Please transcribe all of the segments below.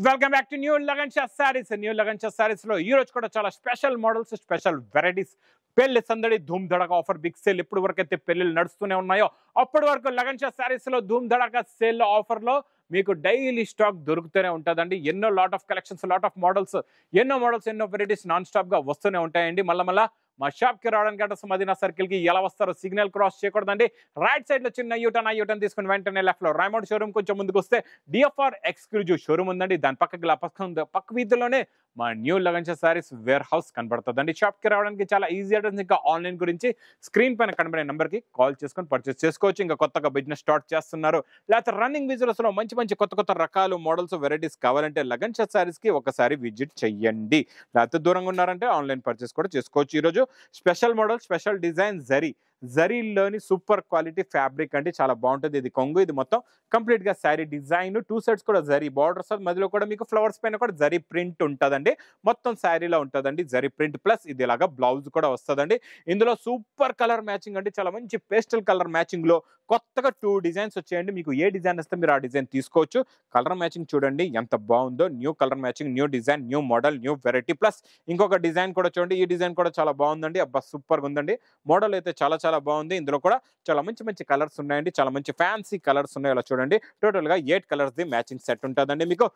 Welcome back to new Lagan Shah saris. New Lagan Shah saris లో ఈ రోజు కూడా చాలా స్పెషల్ మోడల్స్, స్పెషల్ వెరైటీస్, పెళ్లి సందడి, ధూమ్ ధడక ఆఫర్, బిగ్ సేల్. ఎప్పుడు వరకు అయితే పెళ్లిళ్ళు నడుస్తూనే ఉన్నాయో అప్పటి వరకు లగన్ షా సారీస్ లో ధూమ్ ధడక సేల్ ఆఫర్ లో మీకు డైలీ స్టాక్ దొరుకుతూనే ఉంటుందండి. ఎన్నో lot of collections, lot of models, ఎన్నో వెరైటీస్ నాన్ స్టాప్ గా వస్తూనే ఉంటాయండి. మళ్ళా మా షాప్ కి రావడానికి అడ్రస్ మదీనా సర్కిల్ కి ఎలా వస్తారో సిగ్నల్ క్రాస్ చేయకూడదండి. రైట్ సైడ్ లో చిన్న యూటర్న్ తీసుకుని వెంటనే లెఫ్ట్ లో రైమౌండ్ షోరూమ్ కొంచెం ముందుకు వస్తే డిఎఫ్ఆర్ ఎక్స్క్లూజివ్ షోరూమ్ ఉందండి. దాని పక్క వీధిలోనే మా new Lagan Shah sarees warehouse కనబడుతుందండి. షాప్ కి రావడానికి చాలా ఈజీ అడ్రస్. ఇంకా ఆన్లైన్ గురించి స్క్రీన్ పైన కనబడే నెంబర్ కి కాల్ చేసుకొని పర్చేస్ చేసుకోవచ్చు. ఇంకా కొత్తగా బిజినెస్ స్టార్ట్ చేస్తున్నారు, లేకపోతే రన్నింగ్ బిజినెస్ లో మంచి కొత్త రకాలు, మోడల్స్, వెరైటీస్ కావాలంటే లగన్ షా సారీస్ కి ఒకసారి విజిట్ చెయ్యండి. లేకపోతే దూరంగా ఉన్నారంటే ఆన్లైన్ పర్చేస్ కూడా చేసుకోవచ్చు. ఈరోజు స్పెషల్ మోడల్, స్పెషల్ డిజైన్, జరీలోని సూపర్ క్వాలిటీ ఫ్యాబ్రిక్ అండి. చాలా బాగుంటుంది. ఇది కొంగు, ఇది మొత్తం కంప్లీట్ గా శారీ డిజైన్, 2 సైడ్స్ కూడా జరీ బార్డర్ వస్తుంది. మధ్యలో కూడా మీకు ఫ్లవర్స్ పైన కూడా జరీ ప్రింట్ ఉంటుందండి. మొత్తం శారీలో ఉంటుందండి జరీ ప్రింట్. ప్లస్ ఇది ఇలాగా బ్లౌజ్ కూడా వస్తుందండి. ఇందులో సూపర్ కలర్ మ్యాచింగ్ అండి. చాలా మంచి పేస్టల్ కలర్ మ్యాచింగ్ లో కొత్తగా 2 డిజైన్స్ వచ్చాయండి. మీకు ఏ డిజైన్ వస్తే మీరు ఆ డిజైన్ తీసుకోవచ్చు. కలర్ మ్యాచింగ్ చూడండి ఎంత బాగుందో. New colour matching, new design, new model, new variety. Plus ఇంకొక డిజైన్ కూడా చూడండి. ఈ డిజైన్ కూడా చాలా బాగుందండి. అబ్బా సూపర్ గా ఉందండి. మోడల్ అయితే చాలా బాగుంది. ఇందులో కూడా చాలా మంచి కలర్స్ ఉన్నాయండి. చాలా మంచి ఫ్యాన్సీ కలర్స్ ఉన్నాయి. ఇలా చూడండి, టోటల్ గా 8 కలర్స్ ది మ్యాచింగ్ సెట్ ఉంటుందండి. మీకు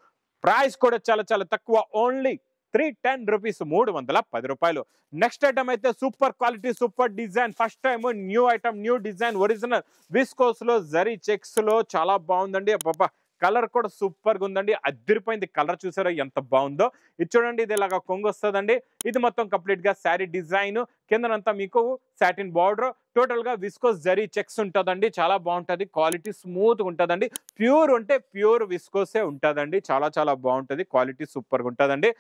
ప్రైస్ కూడా చాలా తక్కువ, ఓన్లీ 310 రూపీస్, 310 రూపాయలు. నెక్స్ట్ ఐటమ్ అయితే super quality, super design. First time new item, new design, original viscose లో జరీ చెక్స్ లో చాలా బాగుందండి. అబ్బా కలర్ కూడా సూపర్ గా ఉందండి. అదిరిపోయింది. కలర్ చూసారా ఎంత బాగుందో. ఇది చూడండి, ఇది ఇలాగా కొంగు వస్తుందండి. ఇది మొత్తం కంప్లీట్ గా శారీ డిజైన్, కిందనంతా మీకు సాటిన్ బార్డర్, టోటల్ గా విస్కోస్ జరీ చెక్స్ ఉంటుందండి. చాలా బాగుంటది. క్వాలిటీ స్మూత్ గా ఉంటుందండి. ప్యూర్ అంటే ప్యూర్ విస్కోసే ఉంటుందండి. చాలా బాగుంటది. క్వాలిటీ సూపర్ గా ఉంటుందండి.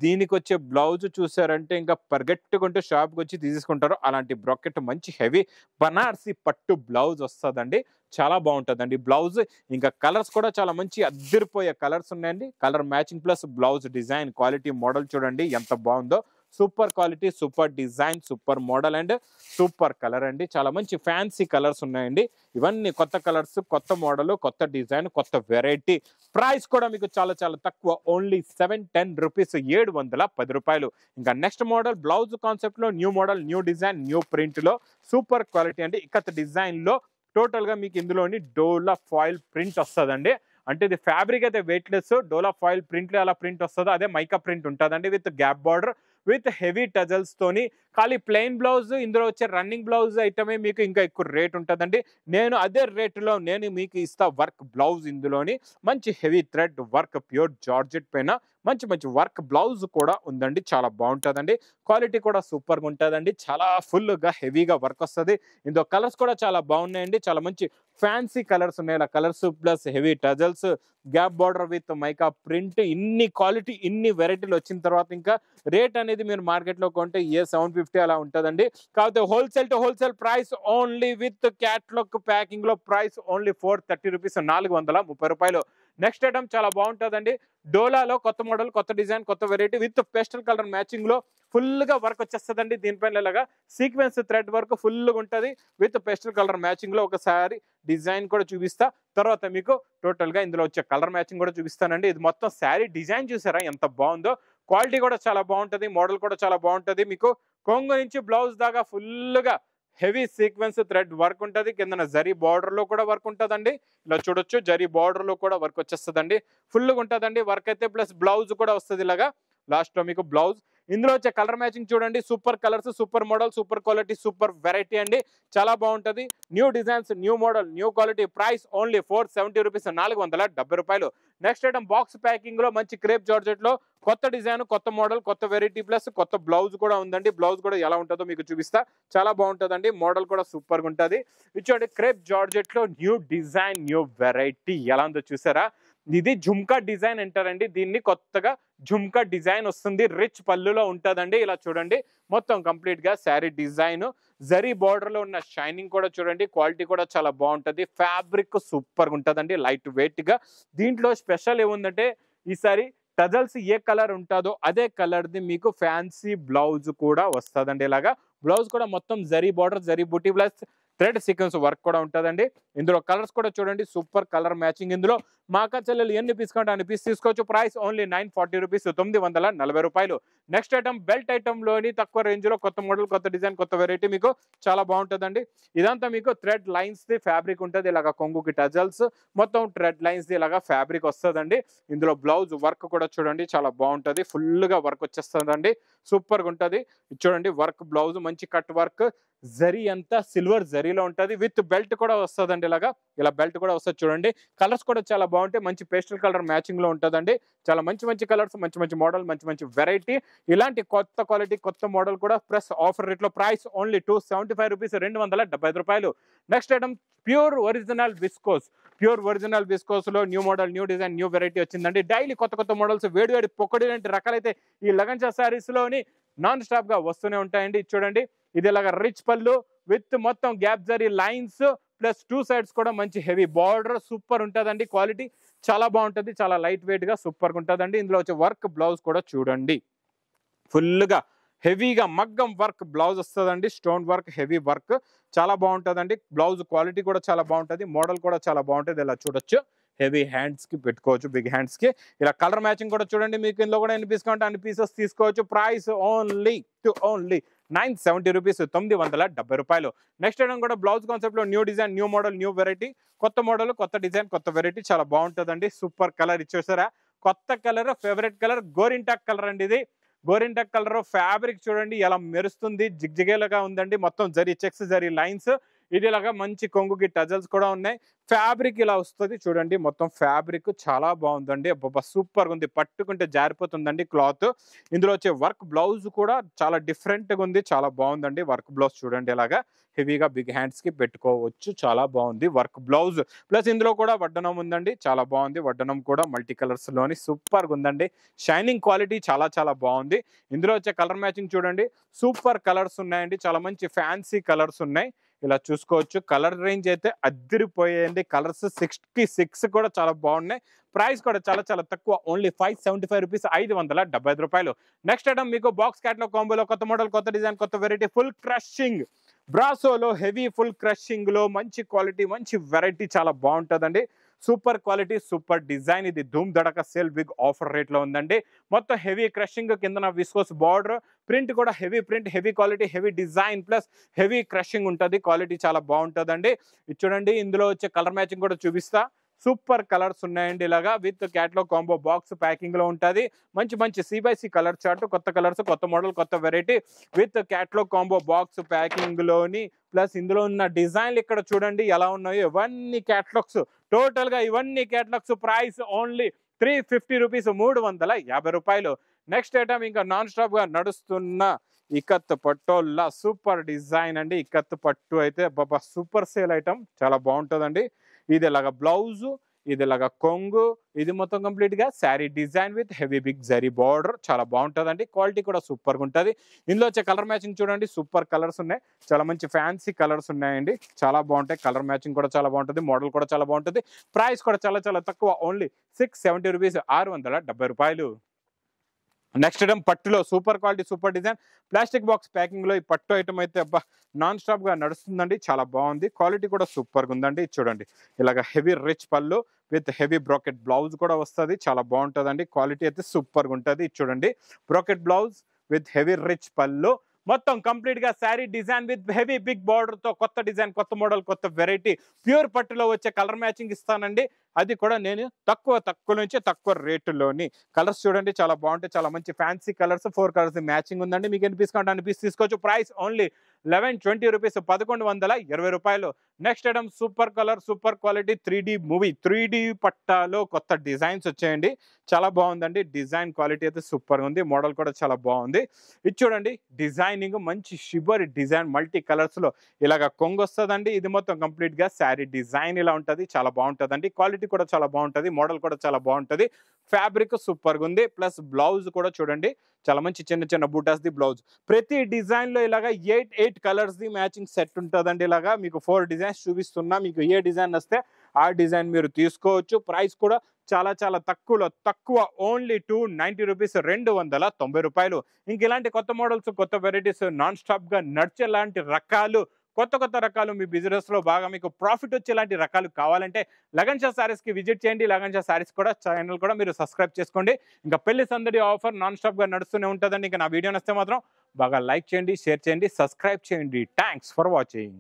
దీనికి వచ్చే బ్లౌజ్ చూసారంటే ఇంకా పరిగెట్టుకుంటూ షాప్కి వచ్చి తీసుకుంటారు. అలాంటి బ్రాకెట్ మంచి హెవీ బనార్సి పట్టు బ్లౌజ్ వస్తుందండి. చాలా బాగుంటుందండి బ్లౌజ్. ఇంకా కలర్స్ కూడా చాలా మంచి అద్దరిపోయే కలర్స్ ఉన్నాయండి. Colour matching plus blouse design, quality, model చూడండి ఎంత బాగుందో. Super quality, super design, super model and super colour అండి. చాలా మంచి ఫ్యాన్సీ కలర్స్ ఉన్నాయండి. ఇవన్నీ కొత్త కలర్స్, కొత్త మోడల్, కొత్త డిజైన్, కొత్త వెరైటీ. ప్రైస్ కూడా మీకు చాలా తక్కువ, ఓన్లీ 710 రూపీస్, 710 రూపాయలు. ఇంకా నెక్స్ట్ మోడల్ బ్లౌజ్ కాన్సెప్ట్ లో new model, new design, new print లో సూపర్ క్వాలిటీ అండి. ఇక్కత డిజైన్ లో టోటల్ గా మీకు ఇందులోని డోలా ఫాయిల్ ప్రింట్ వస్తుందండి. అంటే ఇది ఫ్యాబ్రిక్ అయితే వెయిట్లెస్, డోలా ఫాయిల్ ప్రింట్ లో ఎలా ప్రింట్ వస్తుందో అదే మైకా ప్రింట్ ఉంటుందండి. With gap border, with heavy tassels తోని. ఖాళీ ప్లెయిన్ బ్లౌజ్, ఇందులో వచ్చే రన్నింగ్ బ్లౌజ్ ఐటమే మీకు ఇంకా ఎక్కువ రేట్ ఉంటుందండి. నేను అదే రేటులో నేను మీకు ఇస్తా వర్క్ బ్లౌజ్. ఇందులోని మంచి heavy thread work, pure georgette పైన మంచి వర్క్ బ్లౌజ్ కూడా ఉందండి. చాలా బాగుంటుందండి. క్వాలిటీ కూడా సూపర్ గా ఉంటుందండి. చాలా ఫుల్ గా హెవీగా వర్క్ వస్తుంది. ఇందులో కలర్స్ కూడా చాలా బాగున్నాయండి. చాలా మంచి ఫ్యాన్సీ కలర్స్ ఉన్నాయి. ఇలా colours plus heavy tassels, gap border with mica print. ఇన్ని క్వాలిటీ, ఇన్ని వెరైటీలు వచ్చిన తర్వాత ఇంకా రేట్ అనేది మీరు మార్కెట్ లో కొంటే 750 అలా ఉంటుందండి. కాకపోతే wholesale to wholesale price only with catalogue packing లో ప్రైస్ ఓన్లీ 430 రూపీస్, 430 రూపాయలు. నెక్స్ట్ ఐటమ్ చాలా బాగుంటుందండి. డోలాలో కొత్త మోడల్, కొత్త డిజైన్, కొత్త variety with pastel colour matching లో ఫుల్ గా వర్క్ వచ్చేస్తుందండి. దీనిపైన ఇలాగా సీక్వెన్స్ థ్రెడ్ వర్క్ ఫుల్ గా ఉంటుంది. విత్ పేస్టల్ కలర్ మ్యాచింగ్ లో ఒకసారి డిజైన్ కూడా చూపిస్తా, తర్వాత మీకు టోటల్ గా ఇందులో వచ్చే కలర్ మ్యాచింగ్ కూడా చూపిస్తానండి. ఇది మొత్తం శారీ డిజైన్ చూసారా ఎంత బాగుందో. క్వాలిటీ కూడా చాలా బాగుంటుంది. మోడల్ కూడా చాలా బాగుంటుంది. మీకు కొంగు నుంచి బ్లౌజ్ దాకా ఫుల్ గా హెవీ సీక్వెన్స్ థ్రెడ్ వర్క్ ఉంటుంది. కిందన జరీ బార్డర్ లో కూడా వర్క్ ఉంటుందండి. ఇలా చూడొచ్చు, జరీ బార్డర్ లో కూడా వర్క్ వచ్చేస్తుందండి. ఫుల్ గా ఉంటుందండి వర్క్ అయితే. ప్లస్ బ్లౌజ్ కూడా వస్తుంది ఇలాగా లాస్ట్ లో మీకు బ్లౌజ్. ఇందులో వచ్చే కలర్ మ్యాచింగ్ చూడండి. Super colours, super model, super quality, super variety అండి. చాలా బాగుంటుంది. New designs, new model, new quality. Price only 470 rupees, 470 రూపాయలు. నెక్స్ట్ ఐటమ్ బాక్స్ ప్యాకింగ్ లో మంచి క్రేప్ జార్జెట్ లో కొత్త డిజైన్, కొత్త మోడల్, కొత్త వెరైటీ ప్లస్ కొత్త బ్లౌజ్ కూడా ఉందండి. బ్లౌజ్ కూడా ఎలా ఉంటుందో మీకు చూపిస్తా. చాలా బాగుంటుందండి. మోడల్ కూడా సూపర్ గా ఉంటుంది. ఇచ్చోండి క్రేప్ జార్జెట్ లో న్యూ డిజైన్, న్యూ వెరైటీ ఎలా ఉందో చూసారా. ఇది జుమ్కా డిజైన్ అంటారండి. దీన్ని కొత్తగా జుమ్కా డిజైన్ వస్తుంది. రిచ్ పళ్ళులో ఉంటుందండి. ఇలా చూడండి, మొత్తం కంప్లీట్ గా శారీ డిజైన్, జరీ బార్డర్ లో ఉన్న షైనింగ్ కూడా చూడండి. క్వాలిటీ కూడా చాలా బాగుంటుంది. ఫ్యాబ్రిక్ సూపర్ గా ఉంటుందండి, లైట్ వెయిట్ గా. దీంట్లో స్పెషల్ ఏముందంటే ఈసారి టజల్స్ ఏ కలర్ ఉంటుందో అదే కలర్ ది మీకు ఫ్యాన్సీ బ్లౌజ్ కూడా వస్తుందండి. ఇలాగా బ్లౌజ్ కూడా మొత్తం జరీ బార్డర్, జరీ బుటీ ప్లస్ థ్రెడ్ సీక్వెన్స్ వర్క్ కూడా ఉంటుందండి. ఇందులో కలర్స్ కూడా చూడండి, సూపర్ కలర్ మ్యాచింగ్. ఇందులో మా అక్క చెల్లెలు ఎన్ని పీస్ కావాలంటే అన్ని పీస్ తీసుకోవచ్చు. ప్రైస్ ఓన్లీ 940 రూపీస్, 940 రూపాయలు. నెక్స్ట్ ఐటమ్ బెల్ట్ ఐటమ్లోని తక్కువ రేంజ్లో కొత్త మోడల్, కొత్త డిజైన్, కొత్త వెరైటీ మీకు చాలా బాగుంటుందండి. ఇదంతా మీకు థ్రెడ్ లైన్స్ది ఫ్యాబ్రిక్ ఉంటుంది, ఇలాగా కొంగుకి టజల్స్ మొత్తం థ్రెడ్ లైన్స్ది ఇలాగా ఫ్యాబ్రిక్ వస్తుందండి. ఇందులో బ్లౌజ్ వర్క్ కూడా చూడండి చాలా బాగుంటుంది, ఫుల్గా వర్క్ వచ్చేస్తుందండి, సూపర్గా ఉంటుంది. చూడండి వర్క్ బ్లౌజ్ మంచి కట్ వర్క్, జరీ అంతా సిల్వర్ జరీలో ఉంటుంది, విత్ బెల్ట్ కూడా వస్తుందండి. ఇలా బెల్ట్ కూడా వస్తుంది చూడండి. కలర్స్ కూడా చాలా బాగుంటాయి, మంచి పేస్టల్ కలర్ మ్యాచింగ్ లో ఉంటుందండి. చాలా మంచి మంచి కలర్స్, మంచి మంచి మోడల్, మంచి మంచి వెరైటీ. ఇలాంటి కొత్త క్వాలిటీ కొత్త మోడల్ కూడా ప్లస్ ఆఫర్ రేట్ లో. ప్రైస్ ఓన్లీ 275 రూపీస్, 275 రూపాయలు. Next item pure original viscose. Pure original viscose లో new model, new design, new variety వచ్చిందండి. డైలీ కొత్త కొత్త మోడల్స్, వేడి వేడి పొక్కడి లాంటి రకాలైతే ఈ లగన్చా సారీస్ లోని నాన్ స్టాప్ గా వస్తూనే ఉంటాయండి. చూడండి ఇది ఇలాగా రిచ్ పళ్ళు విత్ మొత్తం gap zari lines plus 2 sides కూడా మంచి హెవీ బార్డర్, సూపర్ ఉంటుందండి. క్వాలిటీ చాలా బాగుంటుంది, చాలా లైట్ వెయిట్ గా సూపర్గా ఉంటుందండి. ఇందులో వచ్చే వర్క్ బ్లౌజ్ కూడా చూడండి, ఫుల్గా హెవీగా మగ్గం వర్క్ బ్లౌజ్ వస్తుందండి, స్టోన్ వర్క్ హెవీ వర్క్ చాలా బాగుంటుందండి. బ్లౌజ్ క్వాలిటీ కూడా చాలా బాగుంటుంది, మోడల్ కూడా చాలా బాగుంటుంది. ఇలా చూడొచ్చు, హెవీ హ్యాండ్స్ కి పెట్టుకోవచ్చు, బిగ్ హ్యాండ్స్ కి. ఇలా కలర్ మ్యాచింగ్ కూడా చూడండి, మీకు ఇందులో కూడా ఎన్ని పీస్ కావాలంటే అన్ని పీసెస్ తీసుకోవచ్చు. ప్రైస్ ఓన్లీ 970 రూపీస్, 970 రూపాయలు. నెక్స్ట్ ఐటమ్ కూడా బ్లౌజ్ కాన్సెప్ట్ లో new design, new model, new variety, కొత్త మోడల్, కొత్త డిజైన్, కొత్త వెరైటీ చాలా బాగుంటుందండి. సూపర్ కలర్ ఇచ్చేసారా, కొత్త కలర్, ఫేవరెట్ కలర్ గోరింటాక్ కలర్ అండి. ఇది గోరింటాక్ కలర్ ఫ్యాబ్రిక్ చూడండి ఎలా మెరుస్తుంది, జిగ్జిగేలుగా ఉందండి. మొత్తం జరీ చెక్స్, జరీ లైన్స్, ఇది ఇలాగా మంచి కొంగుకి టజల్స్ కూడా ఉన్నాయి. ఫ్యాబ్రిక్ ఇలా వస్తుంది చూడండి, మొత్తం ఫ్యాబ్రిక్ చాలా బాగుందండి. అబ్బా సూపర్గా ఉంది, పట్టుకుంటే జారిపోతుందండి క్లాత్. ఇందులో వచ్చే వర్క్ బ్లౌజ్ కూడా చాలా డిఫరెంట్గా ఉంది, చాలా బాగుందండి. వర్క్ బ్లౌజ్ చూడండి, ఇలాగా హెవీగా బిగ్ హ్యాండ్స్ కి పెట్టుకోవచ్చు, చాలా బాగుంది వర్క్ బ్లౌజ్. ప్లస్ ఇందులో కూడా వడ్డనం ఉందండి, చాలా బాగుంది. వడ్డనం కూడా మల్టీ కలర్స్ లోని సూపర్గా ఉందండి. షైనింగ్ క్వాలిటీ చాలా చాలా బాగుంది. ఇందులో వచ్చే కలర్ మ్యాచింగ్ చూడండి, సూపర్ కలర్స్ ఉన్నాయండి, చాలా మంచి ఫ్యాన్సీ కలర్స్ ఉన్నాయి. ఇలా చూసుకోవచ్చు, కలర్ రేంజ్ అయితే అద్దరిపోయాయండి. కలర్స్ 66 కూడా చాలా బాగున్నాయి. ప్రైస్ కూడా చాలా చాలా తక్కువ, ఓన్లీ 575 రూపీస్, 575 రూపాయలు. నెక్స్ట్ ఐటమ్ మీకు బాక్స్ క్యాట్లో కాంబోలో కొత్త మోడల్, కొత్త డిజైన్, కొత్త వెరైటీ, ఫుల్ క్రషింగ్ బ్రాసోలో హెవీ ఫుల్ క్రషింగ్ లో మంచి క్వాలిటీ, మంచి వెరైటీ చాలా బాగుంటుందండి. Super quality, super design. ఇది Dhoom Dhadaka sale big offer rate లో ఉందండి. మొత్తం హెవీ క్రషింగ్, కింద విస్కోస్ బార్డర్, ప్రింట్ కూడా heavy print, heavy quality, heavy design plus heavy crushing ఉంటుంది. క్వాలిటీ చాలా బాగుంటుందండి. ఇది చూడండి, ఇందులో వచ్చే కలర్ మ్యాచింగ్ కూడా చూపిస్తా. సూపర్ కలర్స్ ఉన్నాయండి, ఇలాగా with catalogue combo box packing లో ఉంటుంది. మంచి మంచి C/C కలర్ చార్ట్, కొత్త కలర్స్, కొత్త మోడల్, కొత్త variety with catalogue combo box packing లోని. ప్లస్ ఇందులో ఉన్న డిజైన్లు ఇక్కడ చూడండి ఎలా ఉన్నాయో, ఇవన్నీ క్యాట్లాగ్స్, టోటల్ గా ఇవన్నీ క్యాట్లాగ్స్. ప్రైస్ ఓన్లీ 350 రూపీస్, 350 రూపాయలు. నెక్స్ట్ ఐటమ్ ఇంకా నాన్ స్టాప్ గా నడుస్తున్న ఇకత్ పట్టోల్లా సూపర్ డిజైన్ అండి. ఇకత్ పట్టు అయితే బాబా సూపర్ సేల్ ఐటమ్, చాలా బాగుంటుందండి. ఇది ఇలాగా బ్లౌజ్, ఇది ఇలాగా కొంగు, ఇది మొత్తం కంప్లీట్ గా sari design with heavy big zari border, చాలా బాగుంటుందండి. క్వాలిటీ కూడా సూపర్ గా ఉంటుంది. ఇందులో వచ్చే కలర్ మ్యాచింగ్ చూడండి, సూపర్ కలర్స్ ఉన్నాయి, చాలా మంచి ఫ్యాన్సీ కలర్స్ ఉన్నాయండి, చాలా బాగుంటాయి. కలర్ మ్యాచింగ్ కూడా చాలా బాగుంటుంది, మోడల్ కూడా చాలా బాగుంటుంది. ప్రైస్ కూడా చాలా చాలా తక్కువ, ఓన్లీ 670 రూపీస్, 670 రూపాయలు. నెక్స్ట్ ఐటమ్ పట్టులో super quality, super design, plastic box packing లో ఈ పట్టు ఐటమ్ అయితే అబ్బా నాన్ స్టాప్ గా నడుస్తుందండి, చాలా బాగుంది. క్వాలిటీ కూడా సూపర్ గా ఉందండి. చూడండి ఇలాగ హెవీ రిచ్ పళ్ళు విత్ హెవీ బ్రాకెట్ బ్లౌజ్ కూడా వస్తుంది, చాలా బాగుంటుందండి. క్వాలిటీ అయితే సూపర్ గా ఉంటుంది. చూడండి bracket blouse with heavy rich పళ్ళు, మొత్తం కంప్లీట్ గా sari design with heavy big border తో, కొత్త డిజైన్, కొత్త మోడల్, కొత్త వెరైటీ. ప్యూర్ పట్టులో వచ్చే కలర్ మ్యాచింగ్ ఇస్తానండి, అది కూడా నేను తక్కువ నుంచి తక్కువ రేటులోని. కలర్స్ చూడండి చాలా బాగుంటాయి, చాలా మంచి ఫ్యాన్సీ కలర్స్, 4 కలర్స్ మ్యాచింగ్ ఉందండి. మీకు ఎన్ని పీస్ కావాలంటే అన్ని పీస్ తీసుకోవచ్చు. ప్రైస్ ఓన్లీ 1120 రూపీస్, 1120 రూపాయలు. Next item super colour, super quality 3D movie, 3D పట్టాలో కొత్త డిజైన్స్ వచ్చాయండి, చాలా బాగుందండి. డిజైన్ క్వాలిటీ అయితే సూపర్ ఉంది, మోడల్ కూడా చాలా బాగుంది. ఇది చూడండి డిజైనింగ్ మంచి షిబర్ డిజైన్, మల్టీ కలర్స్ లో ఇలాగ కొంగు వస్తుందండి. ఇది మొత్తం కంప్లీట్ గా శారీ డిజైన్ ఇలా ఉంటుంది, చాలా బాగుంటుందండి. క్వాలిటీ కూడా చాలా బాగుంటుంది, మోడల్ కూడా చాలా బాగుంటుంది. ఫ్యాబ్రిక్ సూపర్ గా ఉంది. ప్లస్ బ్లౌజ్ కూడా చూడండి చాలా మంచి చిన్న చిన్న బూటాస్ ది బ్లౌజ్. ప్రతి డిజైన్ లో ఇలాగా 8 కలర్స్ ది మ్యాచింగ్ సెట్ ఉంటుందండి. ఇలాగా మీకు 4 డిజైన్స్ చూపిస్తున్నా, మీకు ఏ డిజైన్ వస్తే ఆ డిజైన్ మీరు తీసుకోవచ్చు. ప్రైస్ కూడా చాలా చాలా తక్కువ, ఓన్లీ 290 రూపీస్, 290 రూపాయలు. ఇంక ఇలాంటి కొత్త మోడల్స్, కొత్త వెరైటీస్ నాన్ స్టాప్ గా నడిచేలాంటి రకాలు కొత్త రకాలు మీ బిజినెస్ లో బాగా మీకు ప్రాఫిట్ వచ్చేలాంటి రకాలు కావాలంటే లగన్ షా సారీస్ కి విజిట్ చేయండి. లగన్ షా సారీస్ కూడా ఛానల్ కూడా మీరు సబ్స్క్రైబ్ చేసుకోండి. ఇంకా పెళ్లి సందడి ఆఫర్ నాన్ స్టాప్ గా నడుస్తూనే ఉంటుందండి. ఇంకా నా వీడియో నచ్చితే మాత్రం బాగా లైక్ చేయండి, షేర్ చేయండి, సబ్స్క్రైబ్ చేయండి. Thanks for watching.